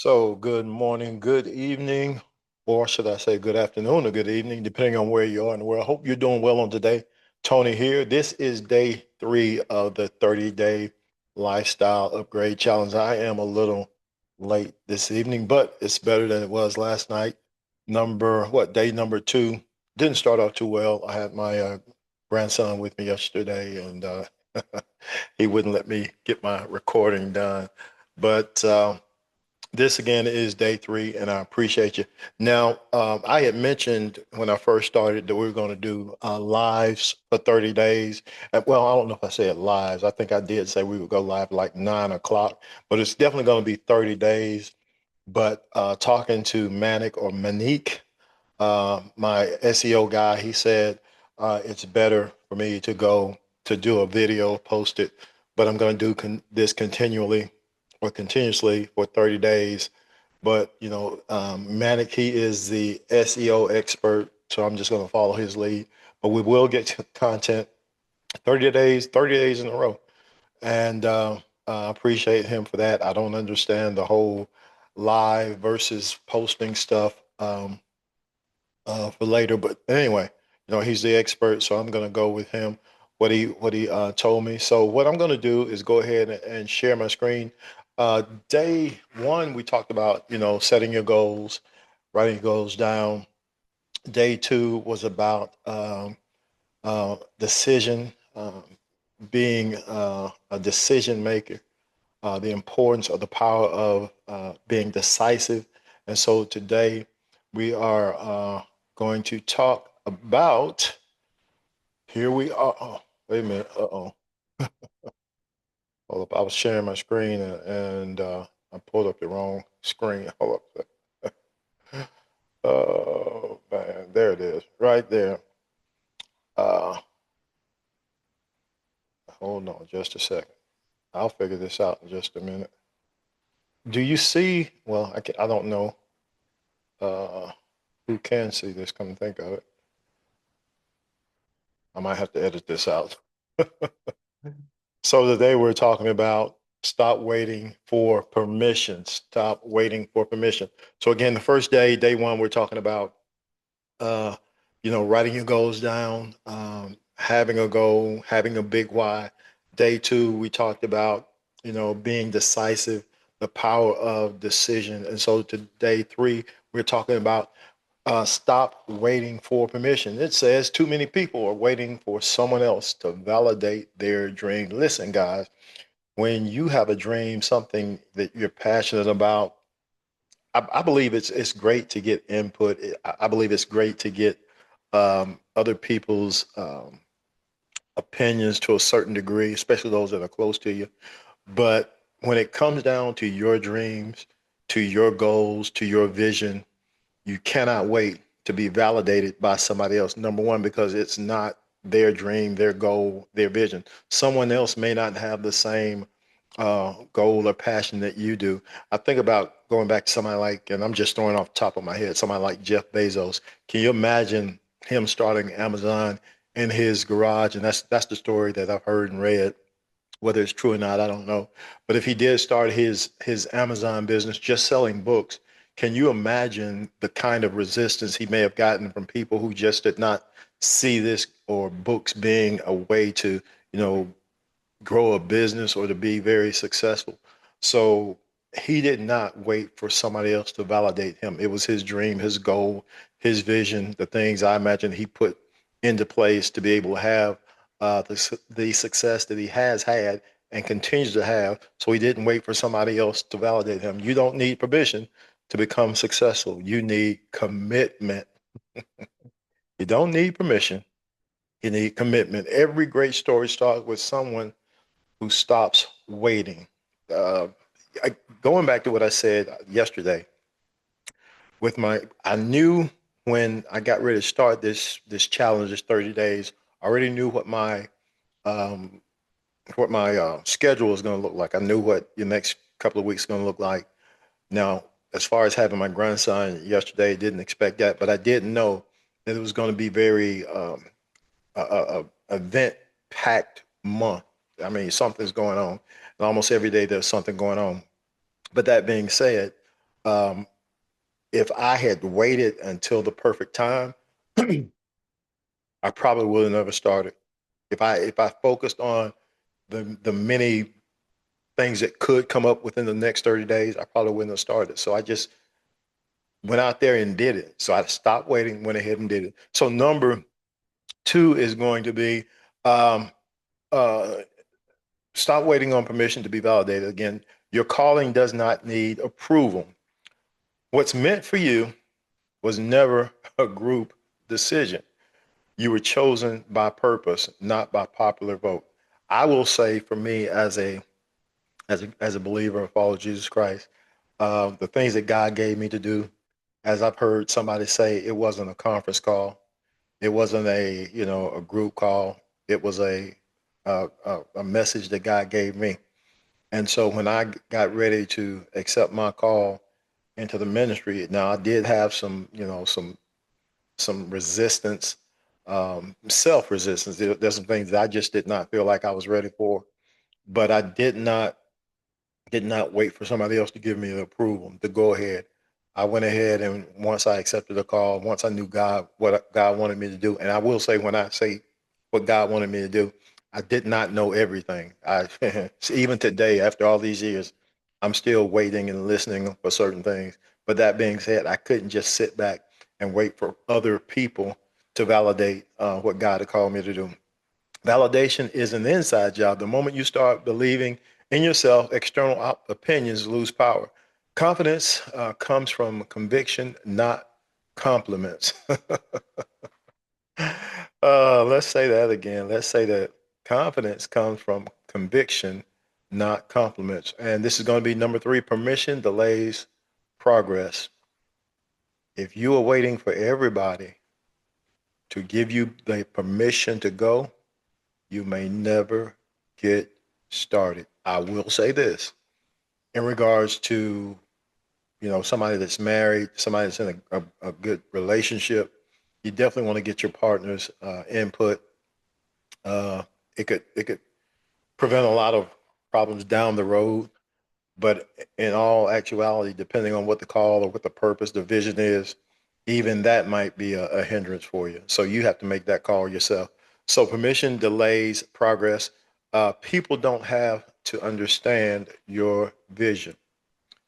So, good morning, good evening, or should I say good afternoon or good evening, depending on where you are in the world. Hope you're doing well on today. Tony here. This is day three of the 30-day lifestyle upgrade challenge. I am a little late this evening, but it's better than it was last night. Day number two. Didn't start off too well. I had my grandson with me yesterday, and he wouldn't let me get my recording done. But this again is day three, and I appreciate you. Now, I had mentioned when I first started that we were going to do lives for 30 days. Well, I don't know if I said lives. I think I did say we would go live like 9 o'clock, but it's definitely going to be 30 days. But talking to Manic or Manique, my SEO guy, he said it's better for me to go to do a video, post it, but I'm going to do this continually or continuously for 30 days. But, Manic, he is the SEO expert, so I'm just going to follow his lead. But we will get content 30 days in a row. And I appreciate him for that. I don't understand the whole live versus posting stuff. For later. But anyway, he's the expert, so I'm going to go with him. What he told me. So what I'm going to do is go ahead and share my screen. Day one, we talked about setting your goals, writing your goals down. Day two was about decision, being a decision maker, the importance of the power of being decisive. And so today we are going to talk about, here we are. Oh, wait a minute. Uh-oh. Hold up. I was sharing my screen and I pulled up the wrong screen. Hold up. Oh, man. There it is. Right there. Uh, Hold on just a second. I'll figure this out in just a minute. Do you see? Well, I don't know uh, who can see this, come to think of it. I might have to edit this out. So today we're talking about stop waiting for permission. Stop waiting for permission. So again, the first day, day one, we're talking about uh, writing your goals down, having a goal, having a big why. Day two, we talked about, being decisive, the power of decision. And so to day three, we're talking about stop waiting for permission. It says too many people are waiting for someone else to validate their dream. Listen, guys, when you have a dream, something that you're passionate about, I believe it's great to get input. I believe it's great to get other people's opinions to a certain degree, especially those that are close to you. But when it comes down to your dreams, to your goals, to your vision, you cannot wait to be validated by somebody else. Number one, because it's not their dream, their goal, their vision. Someone else may not have the same goal or passion that you do. I think about going back to somebody like, and I'm just throwing off the top of my head, somebody like Jeff Bezos. Can you imagine him starting Amazon in his garage? And that's the story that I've heard and read. Whether it's true or not, I don't know. But if he did start his Amazon business just selling books, can you imagine the kind of resistance he may have gotten from people who just did not see this or books being a way to, you know, grow a business or to be very successful? So he did not wait for somebody else to validate him. It was his dream, his goal, his vision, the things I imagine he put into place to be able to have the success that he has had and continues to have. So he didn't wait for somebody else to validate him. You don't need permission to become successful. You need commitment. You don't need permission. You need commitment. Every great story starts with someone who stops waiting. Uh, Going back to what I said yesterday, I knew when I got ready to start this challenge, this 30 days, I already knew um, what my schedule was going to look like. I knew what the next couple of weeks going to look like. Now, as far as having my grandson yesterday, didn't expect that, but I did know that it was going to be very event packed month. I mean, something's going on, and almost every day there's something going on. But that being said, Um, if I had waited until the perfect time, I probably would have never started. If I focused on the many things that could come up within the next 30 days, I probably wouldn't have started. So I just went out there and did it. So I stopped waiting, went ahead and did it. So number two is going to be um, uh, stop waiting on permission to be validated. Again, your calling does not need approval. What's meant for you was never a group decision. You were chosen by purpose, not by popular vote. I will say, for me, as a believer and follower of Jesus Christ, the things that God gave me to do, as I've heard somebody say, it wasn't a conference call, it wasn't a group call, it was a message that God gave me. And so when I got ready to accept my call into the ministry, now I did have some resistance, self resistance. There's some things that I just did not feel like I was ready for, but I did not wait for somebody else to give me the approval to go ahead. I went ahead, and once I accepted the call, once I knew what God wanted me to do, and I will say, when I say what God wanted me to do, I did not know everything. I even today, after all these years, I'm still waiting and listening for certain things. But that being said, I couldn't just sit back and wait for other people to validate what God had called me to do. Validation is an inside job. The moment you start believing in yourself, external opinions lose power. Confidence comes from conviction, not compliments. Let's say that again. Let's say that confidence comes from conviction, not compliments. And this is going to be number three: permission delays progress. If you are waiting for everybody to give you the permission to go, you may never get started. I will say this in regards to somebody that's married, somebody that's in a good relationship. You definitely want to get your partner's input. It could prevent a lot of problems down the road. But in all actuality, depending on what the call or what the purpose, the vision is, even that might be a hindrance for you. So you have to make that call yourself. So permission delays progress. People don't have to understand your vision.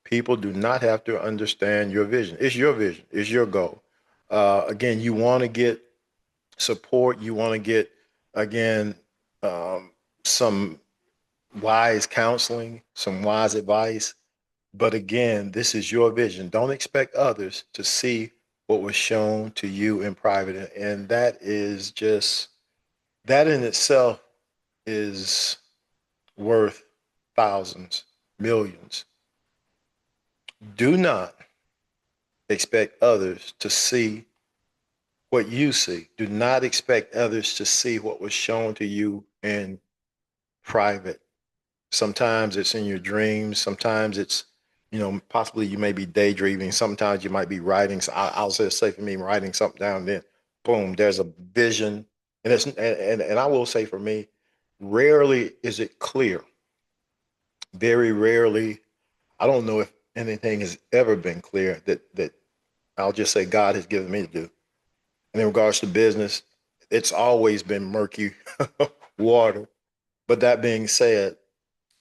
People do not have to understand your vision. It's your vision. It's your goal. Again, you want to get support. You want to get, again, some wise counseling, some wise advice. But again, this is your vision. Don't expect others to see what was shown to you in private. And that in itself is worth thousands, millions. Do not expect others to see what you see. Do not expect others to see what was shown to you in private. Sometimes it's in your dreams. Sometimes it's, possibly you may be daydreaming. Sometimes you might be writing. So I'll just say for me, writing something down, then boom, there's a vision. And I will say for me, rarely is it clear. Very rarely. I don't know if anything has ever been clear that I'll just say God has given me to do. And in regards to business, it's always been murky water. But that being said,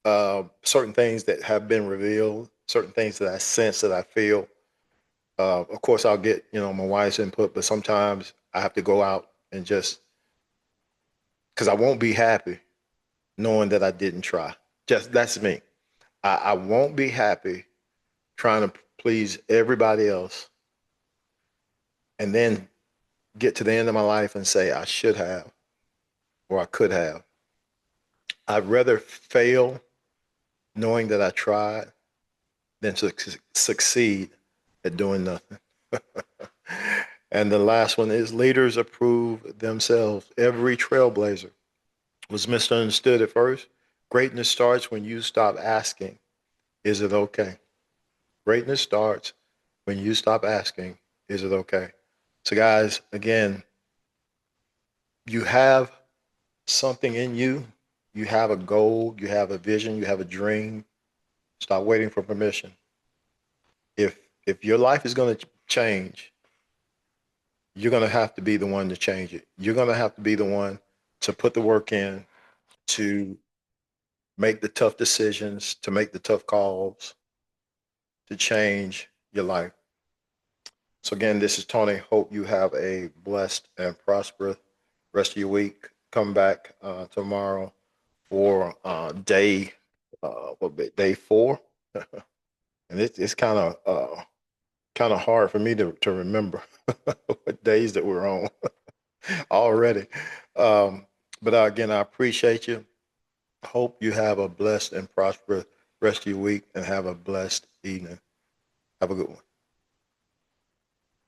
certain things that have been revealed, certain things that I sense, that I feel. Of course, I'll get my wife's input, but sometimes I have to go out and just because I won't be happy knowing that I didn't try. Just that's me. I won't be happy trying to please everybody else and then get to the end of my life and say I should have or I could have. I'd rather fail knowing that I tried than to succeed at doing nothing. And the last one is leaders approve themselves. Every trailblazer was misunderstood at first. Greatness starts when you stop asking, is it okay? Greatness starts when you stop asking, is it okay? So, guys, again, you have something in you. You have a goal, you have a vision, you have a dream. Stop waiting for permission. If If your life is going to change, you're going to have to be the one to change it. You're going to have to be the one to put the work in, to make the tough decisions, to make the tough calls, to change your life. So again, this is Tony. Hope you have a blessed and prosperous rest of your week. Come back tomorrow for day 4, and it's kind of hard for me to remember what days that we're on already. Um, but again, I appreciate you. Hope you have a blessed and prosperous rest of your week, and have a blessed evening. Have a good one.